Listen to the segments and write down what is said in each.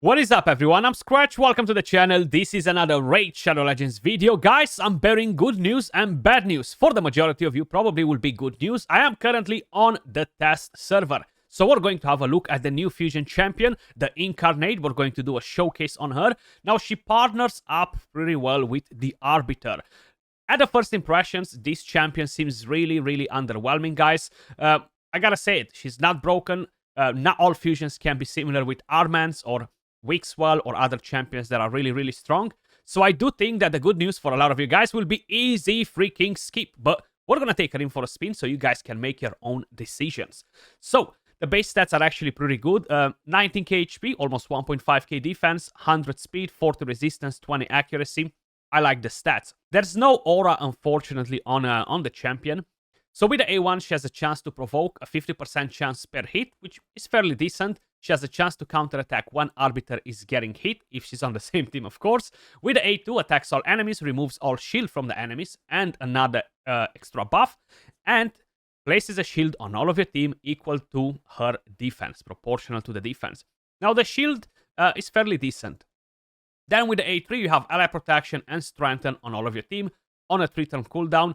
What is up, everyone? I'm Skratch. Welcome to the channel. This is another Raid Shadow Legends video. Guys, I'm bearing good news and bad news. For the majority of you, probably will be good news. I am currently on the test server. So we're going to have a look at the new fusion champion, the Incarnate. We're going to do a showcase on her. Now, she partners up pretty well with the Arbiter. At the first impressions, this champion seems really underwhelming, guys. I gotta say it, she's not broken. Not all fusions can be similar with Armans or Wixwell or other champions that are really strong. So I do think that the good news for a lot of you guys will be easy freaking skip. But we're gonna take her in for a spin so you guys can make your own decisions. So the base stats are actually pretty good. 19k HP, almost 1.5k defense, 100 speed, 40 resistance, 20 accuracy. I like the stats. There's no aura, unfortunately, on the champion. So with the A1, she has a chance to provoke a 50% chance per hit, which is fairly decent. She has a chance to counterattack when Arbiter is getting hit, if she's on the same team, of course. With the A2, attacks all enemies, removes all shield from the enemies, and another extra buff, and places a shield on all of your team equal to her defense, proportional to the defense. Now, the shield is fairly decent. Then with the A3, you have ally protection and strengthen on all of your team on a 3-turn cooldown.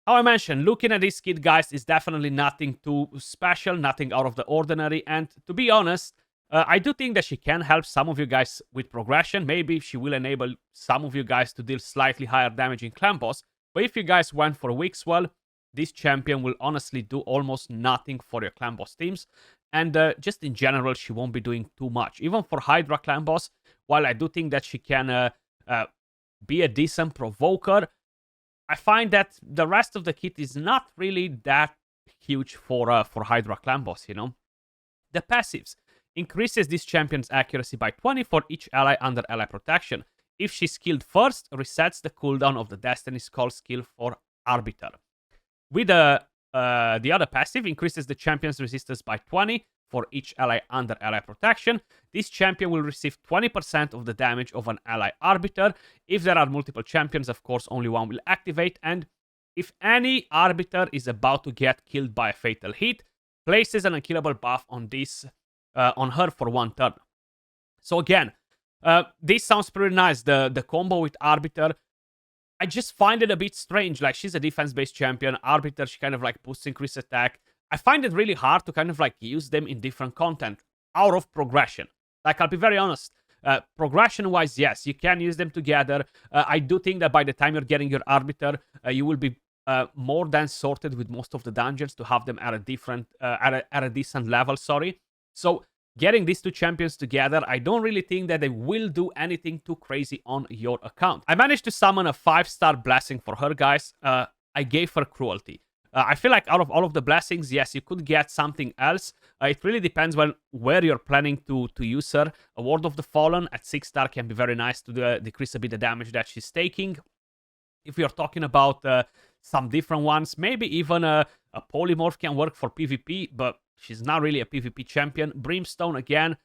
How I mentioned, looking at this kit, guys, is definitely nothing too special, nothing out of the ordinary. And to be honest, I do think that she can help some of you guys with progression. Maybe she will enable some of you guys to deal slightly higher damage in clan boss. But if you guys went for Wixwell, this champion will honestly do almost nothing for your clan boss teams. And just in general, she won't be doing too much. Even for Hydra clan boss, while I do think that she can be a decent provoker, I find that the rest of the kit is not really that huge for Hydra clan boss, you know. The passives increases this champion's accuracy by 20 for each ally under ally protection. If she's killed first, resets the cooldown of the Destiny's Call skill for Arbiter. With the other passive, increases the champion's resistance by 20 for each ally under ally protection. This champion will receive 20% of the damage of an ally Arbiter. If there are multiple champions, of course, only one will activate. And if any Arbiter is about to get killed by a fatal hit, places an unkillable buff on on her for 1 turn. So again, this sounds pretty nice. The combo with Arbiter, I just find it a bit strange. Like, she's a defense-based champion. Arbiter, she kind of like boosts increased attack. I find it really hard to kind of like use them in different content out of progression. Like, I'll be very honest. Progression-wise, yes, you can use them together. I do think that by the time you're getting your Arbiter, you will be more than sorted with most of the dungeons to have them at a different, at a decent level. Sorry. So getting these two champions together, I don't really think that they will do anything too crazy on your account. I managed to summon a 5-star blessing for her, guys. I gave her cruelty. I feel like out of all of the blessings, yes, you could get something else. It really depends on where you're planning to use her. A Ward of the Fallen at 6-star can be very nice to decrease a bit the damage that she's taking. If you're talking about some different ones, maybe even a Polymorph can work for PvP, but she's not really a PvP champion. Brimstone, again,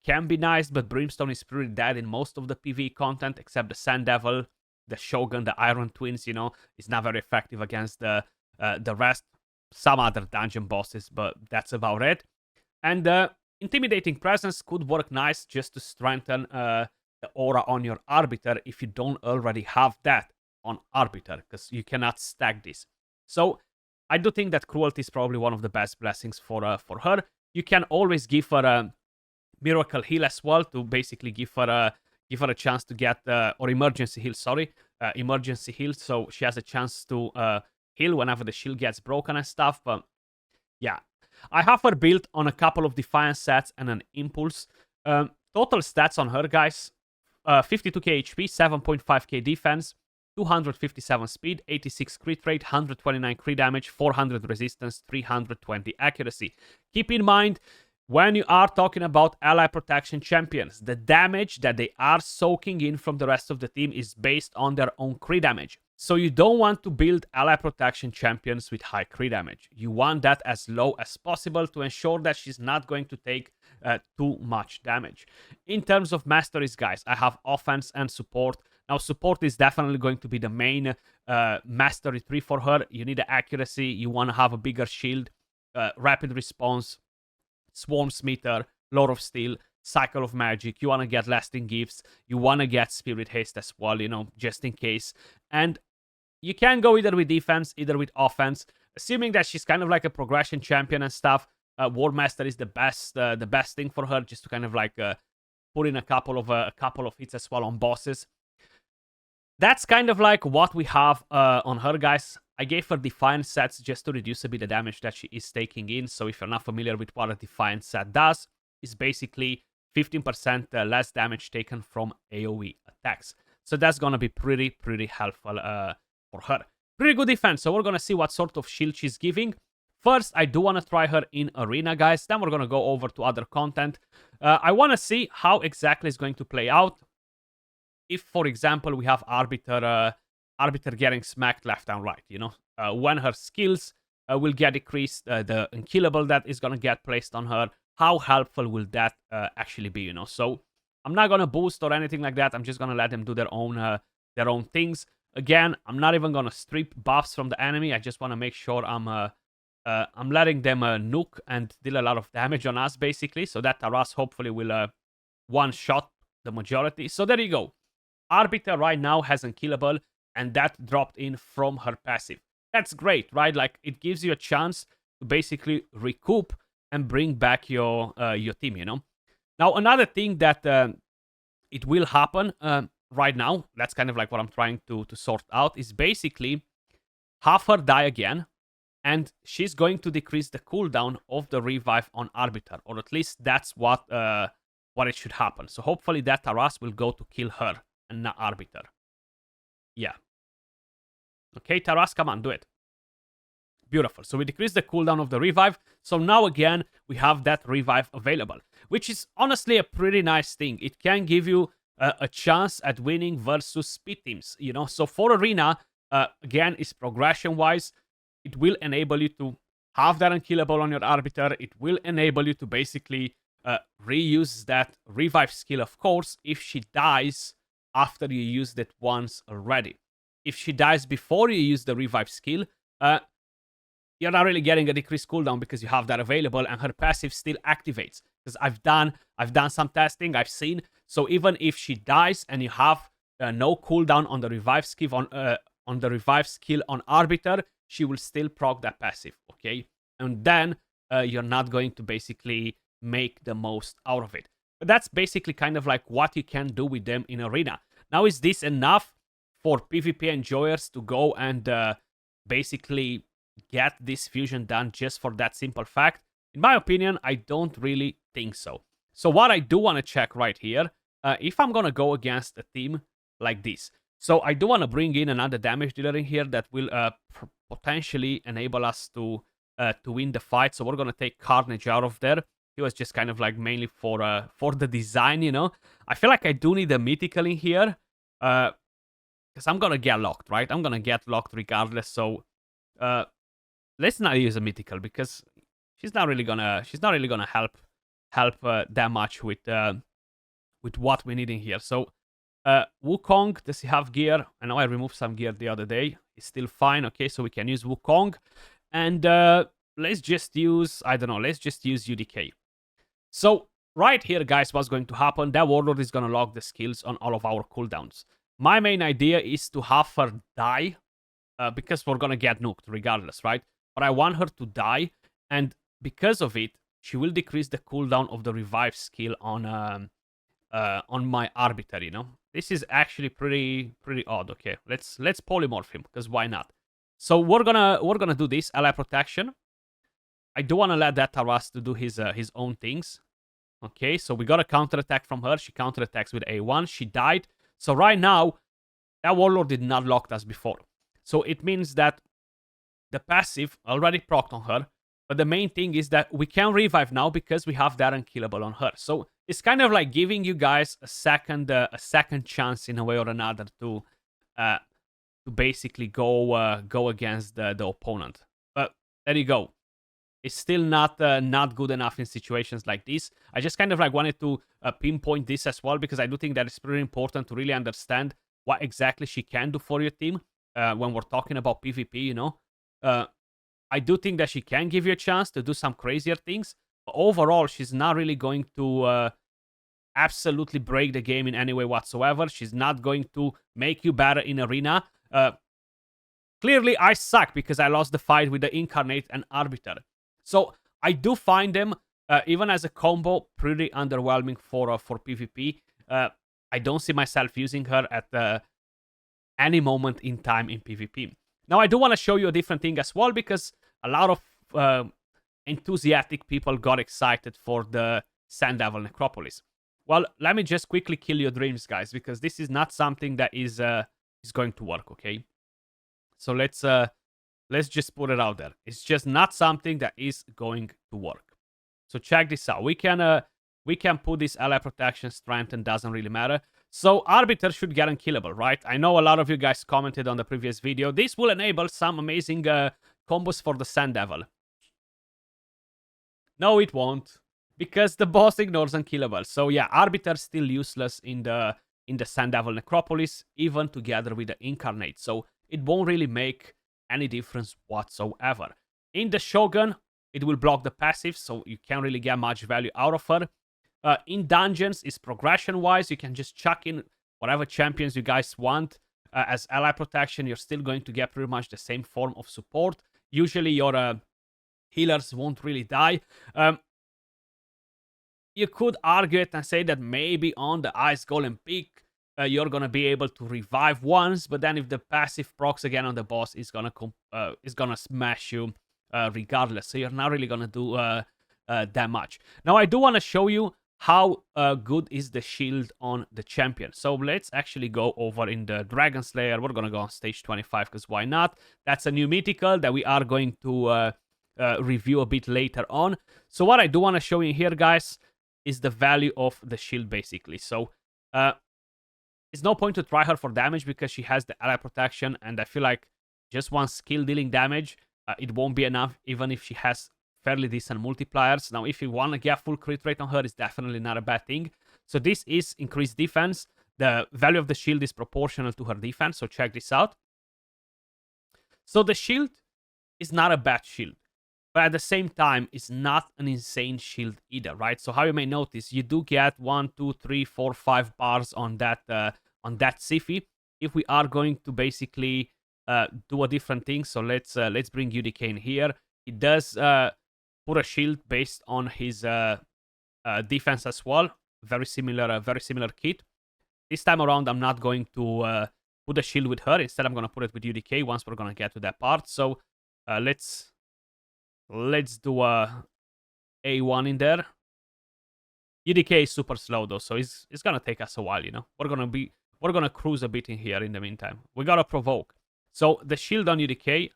can be nice, but Brimstone is pretty dead in most of the PvE content, except the Sand Devil, the Shogun, the Iron Twins, you know, is not very effective against the rest, some other dungeon bosses, but that's about it. And Intimidating Presence could work nice just to strengthen the aura on your Arbiter if you don't already have that on Arbiter, because you cannot stack this. So I do think that Cruelty is probably one of the best blessings for her. You can always give her a Miracle Heal as well to basically give her a chance to get or Emergency Heal, sorry, Emergency Heal, so she has a chance to heal whenever the shield gets broken and stuff. But yeah, I have her built on a couple of Defiance sets and an Impulse. Total stats on her, guys: 52k HP, 7.5k defense, 257 speed, 86 crit rate, 129 crit damage, 400 resistance, 320 accuracy. Keep in mind, when you are talking about ally protection champions, the damage that they are soaking in from the rest of the team is based on their own crit damage. So you don't want to build ally protection champions with high crit damage. You want that as low as possible to ensure that she's not going to take too much damage. In terms of masteries, guys, I have offense and support. Now, support is definitely going to be the main mastery tree for her. You need the accuracy. You want to have a bigger shield, rapid response, Swarm Smiter, Lord of Steel. Cycle of Magic, you want to get Lasting Gifts, you want to get Spirit Haste as well, you know, just in case. And you can go either with defense, either with offense, assuming that she's kind of like a progression champion and stuff. War Master is the best thing for her, just to kind of like put in a couple of hits as well on bosses. That's kind of like what we have on her, guys. I gave her Defiant sets just to reduce a bit the damage that she is taking in. So if you're not familiar with what a Defiant set does, it's basically 15% less damage taken from AoE attacks. So that's gonna be pretty helpful for her. Pretty good defense. So we're gonna see what sort of shield she's giving. First, I do want to try her in Arena, guys. Then we're going to go over to other content. I want to see how exactly it's going to play out. If, for example, we have Arbiter getting smacked left and right, you know. When her skills will get decreased, the unkillable that is going to get placed on her, how helpful will that actually be, you know. So I'm not going to boost or anything like that. I'm just going to let them do their own things. Again, I'm not even going to strip buffs from the enemy. I just want to make sure I'm letting them nuke and deal a lot of damage on us, basically, so that Taras hopefully will one-shot the majority. So there you go. Arbiter right now has unkillable, and that dropped in from her passive. That's great, right? Like, it gives you a chance to basically recoup and bring back your team, you know? Now, another thing that it will happen right now, that's kind of like what I'm trying to sort out, is basically have her die again, and she's going to decrease the cooldown of the revive on Arbiter, or at least that's what it should happen. So hopefully that Taras will go to kill her and not Arbiter. Yeah. Okay, Taras, come on, do it. Beautiful. So we decrease the cooldown of the revive. So now again, we have that revive available, which is honestly a pretty nice thing. It can give you a chance at winning versus speed teams, you know. So for Arena, again, is progression-wise, it will enable you to have that unkillable on your Arbiter. It will enable you to basically reuse that revive skill, of course, if she dies after you used it once already. If she dies before you use the revive skill, you're not really getting a decreased cooldown because you have that available, and her passive still activates. Because I've done some testing, I've seen. So even if she dies and you have no cooldown on the revive skill on Arbiter, she will still proc that passive, okay? And then you're not going to basically make the most out of it. But that's basically kind of like what you can do with them in Arena. Now, is this enough for PvP enjoyers to go and basically get this fusion done just for that simple fact? In my opinion, I don't really think so. So what I do want to check right here, if I'm going to go against a team like this. So I do want to bring in another damage dealer in here that will potentially enable us to win the fight. So we're going to take Carnage out of there. He was just kind of like mainly for the design, you know. I feel like I do need a mythical in here. Because I'm going to get locked, right? I'm going to get locked regardless. So let's not use a mythical because she's not really gonna help that much with what we need in here. So Wukong, does he have gear? I know I removed some gear the other day. It's still fine. Okay, so we can use Wukong, and let's just use UDK. So right here, guys, what's going to happen? That Warlord is gonna lock the skills on all of our cooldowns. My main idea is to have her die because we're gonna get nuked regardless, right? But I want her to die, and because of it, she will decrease the cooldown of the revive skill on my Arbiter, you know. This is actually pretty odd. Okay, let's polymorph him, because why not? So we're gonna do this ally protection. I do want to let that Taras to do his own things. Okay, so we got a counterattack from her. She counterattacks with A1. She died. So right now, that Warlord did not lock us before. So it means that the passive already procced on her. But the main thing is that we can revive now because we have that unkillable on her. So it's kind of like giving you guys a second chance in a way or another to basically go against the opponent. But there you go. It's still not good enough in situations like this. I just kind of like wanted to pinpoint this as well, because I do think that it's pretty important to really understand what exactly she can do for your team when we're talking about PvP, you know. I do think that she can give you a chance to do some crazier things, but overall, she's not really going to absolutely break the game in any way whatsoever. She's not going to make you better in arena. Clearly, I suck because I lost the fight with the Incarnate and Arbiter. So I do find them, even as a combo, pretty underwhelming for PvP. I don't see myself using her at any moment in time in PvP. Now, I do want to show you a different thing as well, because a lot of enthusiastic people got excited for the Sand Devil Necropolis. Well, let me just quickly kill your dreams, guys, because this is not something that is going to work, okay? So let's just put it out there. It's just not something that is going to work. So check this out. We can put this ally protection strength, and doesn't really matter. So Arbiter should get unkillable, right? I know a lot of you guys commented on the previous video. This will enable some amazing combos for the Sand Devil. No, it won't, because the boss ignores unkillable. So yeah, Arbiter still useless in the Sand Devil Necropolis, even together with the Incarnate. So it won't really make any difference whatsoever. In the Shogun, it will block the passive, so you can't really get much value out of her. In dungeons, is progression-wise, you can just chuck in whatever champions you guys want. As ally protection, you're still going to get pretty much the same form of support. Usually your healers won't really die. You could argue it and say that maybe on the Ice Golem peak, you're gonna be able to revive once, but then if the passive procs again on the boss, is gonna smash you regardless. So you're not really gonna do that much. Now I do want to show you how good is the shield on the champion. So let's actually go over in the Dragon Slayer. We're gonna go on stage 25 because why not? That's a new mythical that we are going to review a bit later on. So what I do want to show you here, guys, is the value of the shield basically. So it's no point to try her for damage because she has the ally protection, and I feel like just one skill dealing damage, it won't be enough, even if she has fairly decent multipliers. Now, if you want to get full crit rate on her, it's definitely not a bad thing. So this is increased defense. The value of the shield is proportional to her defense, so check this out. So the shield is not a bad shield, but at the same time, it's not an insane shield either, right? So how you may notice, you do get 1, 2, 3, 4, 5 bars on that Siphi. If we are going to basically do a different thing, so let's bring UDK in here. It does put a shield based on his defense as well. Very similar kit. This time around, I'm not going to put a shield with her. Instead, I'm going to put it with UDK once we're going to get to that part. So let's do a A1 in there. UDK is super slow though, so it's gonna take us a while, you know. We're gonna cruise a bit in here in the meantime. We gotta provoke. So the shield on UDK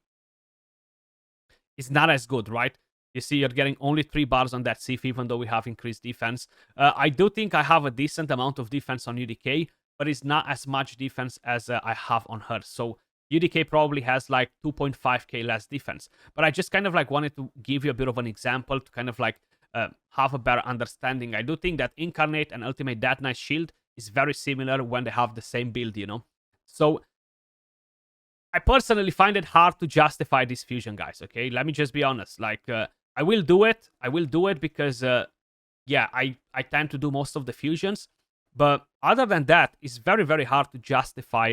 is not as good, right? You see, you're getting only 3 bars on that Sif, even though we have increased defense. I do think I have a decent amount of defense on UDK, but it's not as much defense as I have on her. So UDK probably has like 2.5k less defense. But I just kind of like wanted to give you a bit of an example to kind of like have a better understanding. I do think that Incarnate and Ultimate Death Knight shield is very similar when they have the same build, you know. So I personally find it hard to justify this fusion, guys, okay? Let me just be honest. Like, I will do it. I will do it because, yeah, I tend to do most of the fusions. But other than that, it's very, very hard to justify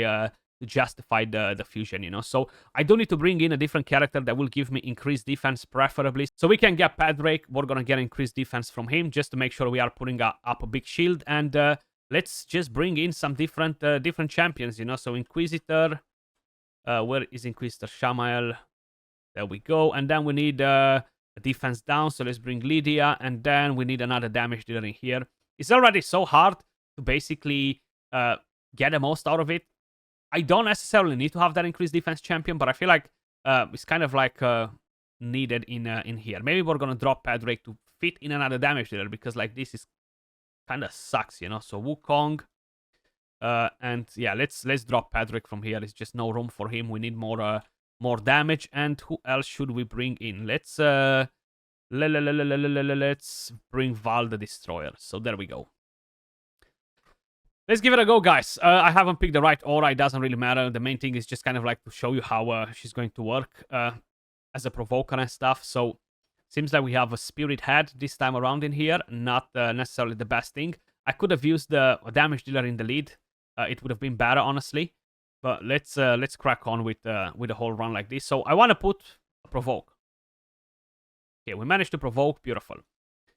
the fusion, you know. So I do need to bring in a different character that will give me increased defense, preferably. So we can get Padrake. We're gonna get increased defense from him just to make sure we are putting up a big shield. And let's just bring in some different champions, you know. So Inquisitor, where is Inquisitor? Shamael. There we go. And then we need a defense down. So let's bring Lydia, and then we need another damage dealer in here. It's already so hard to basically get the most out of it. I don't necessarily need to have that increased defense champion, but I feel like it's kind of like needed in here. Maybe we're gonna drop Padrake to fit in another damage dealer because like this is kind of sucks, you know. So Wukong, and yeah, let's drop Padrake from here. There's just no room for him. We need more damage. And who else should we bring in? Let's bring Val the Destroyer. So there we go. Let's give it a go, guys. I haven't picked the right aura. It doesn't really matter. The main thing is just kind of like to show you how she's going to work as a provoker and stuff. So seems like we have a Spirit Head this time around in here. Not necessarily the best thing. I could have used the damage dealer in the lead. It would have been better, honestly. But let's crack on with the whole run like this. So I want to put a provoke. Okay, we managed to provoke. Beautiful.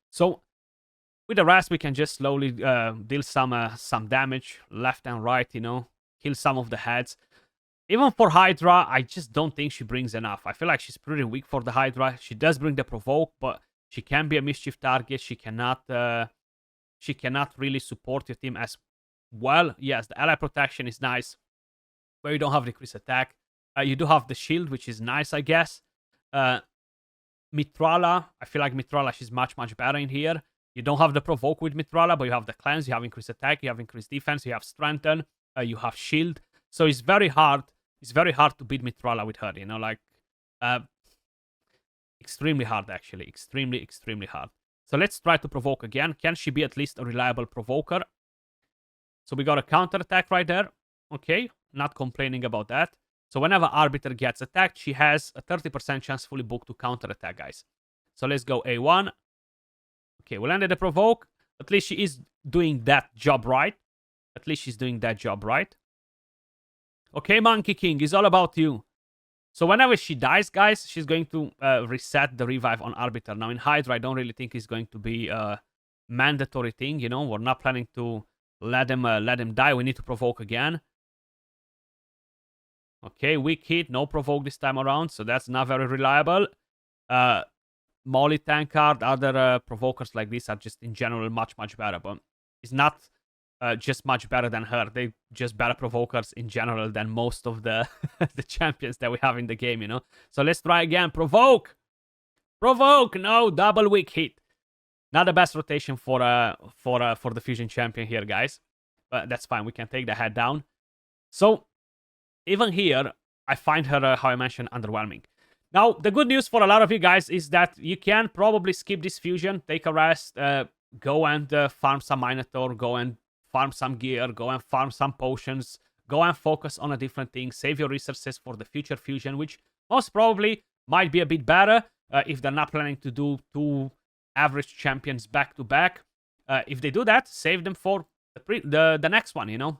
So with the rest, we can just slowly deal some damage left and right. You know, kill some of the heads. Even for Hydra, I just don't think she brings enough. I feel like she's pretty weak for the Hydra. She does bring the provoke, but she can be a mischief target. She cannot really support your team as well. Yes, the ally protection is nice, but you don't have decreased attack. You do have the shield, which is nice, I guess. Mitrala, I feel like Mitrala, she's much better in here. You don't have the provoke with Mitrala, but you have the cleanse, you have increased attack, you have increased defense, you have strengthen, you have shield. So it's very hard. It's very hard to beat Mitrala with her, you know, like extremely hard, actually. Extremely hard. So let's try to provoke again. Can she be at least a reliable provoker? So we got a counter attack right there. Okay, not complaining about that. So whenever Arbiter gets attacked, she has a 30% chance fully booked to counter attack, guys. So let's go A1. Okay, we landed a provoke. At least she is doing that job right. At least she's doing that job right. Okay, Monkey King, it's all about you. So whenever she dies, guys, she's going to reset the revive on Arbiter. Now in Hydra, I don't really think it's going to be a mandatory thing, you know. We're not planning to let him die. We need to provoke again. Okay, weak hit, no provoke this time around, so that's not very reliable. Molly Tankard, other provokers like this are just in general much better, but it's not just much better than her. They just better provokers in general than most of the the champions that we have in the game, you know. So let's try again. Provoke, no, double weak hit. Not the best rotation for the fusion champion here, guys, but that's fine. We can take the head down. So even here, I find her, how I mentioned, underwhelming. Now, the good news for a lot of you guys is that you can probably skip this fusion, take a rest, go and farm some Minotaur, go and farm some gear, go and farm some potions, go and focus on a different thing, save your resources for the future fusion, which most probably might be a bit better if they're not planning to do 2 average champions back to back. If they do that, save them for the next one, you know.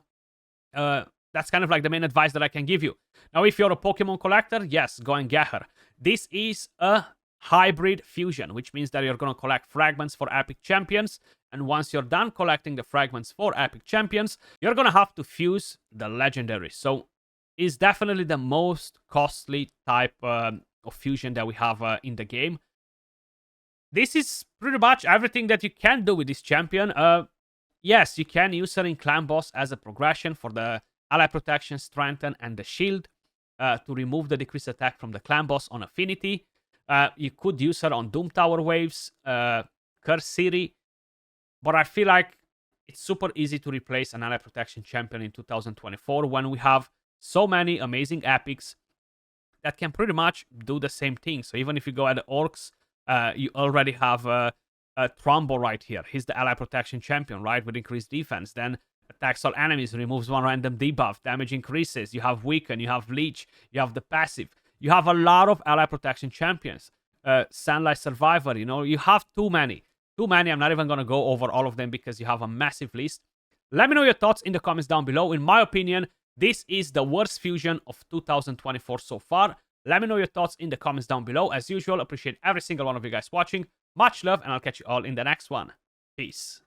That's kind of like the main advice that I can give you. Now, if you're a Pokemon collector, yes, go and get her. This is a hybrid fusion, which means that you're going to collect fragments for epic champions. And once you're done collecting the fragments for epic champions, you're going to have to fuse the legendary. So it's definitely the most costly type of fusion that we have in the game. This is pretty much everything that you can do with this champion. Yes, you can use her in Clan Boss as a progression for the ally protection, strengthen, and the shield to remove the decreased attack from the Clan Boss on affinity. You could use her on Doom Tower waves, Curse City, but I feel like it's super easy to replace an ally protection champion in 2024 when we have so many amazing epics that can pretty much do the same thing. So even if you go at the Orcs, you already have Trumbo right here. He's the ally protection champion, right, with increased defense. Then attacks all enemies, removes 1 random debuff, damage increases. You have Weaken, you have Leech, you have the passive. You have a lot of ally protection champions. Sunlight Survivor, you know, you have too many. I'm not even going to go over all of them because you have a massive list. Let me know your thoughts in the comments down below. In my opinion, this is the worst fusion of 2024 so far. Let me know your thoughts in the comments down below. As usual, appreciate every single one of you guys watching. Much love, and I'll catch you all in the next one. Peace.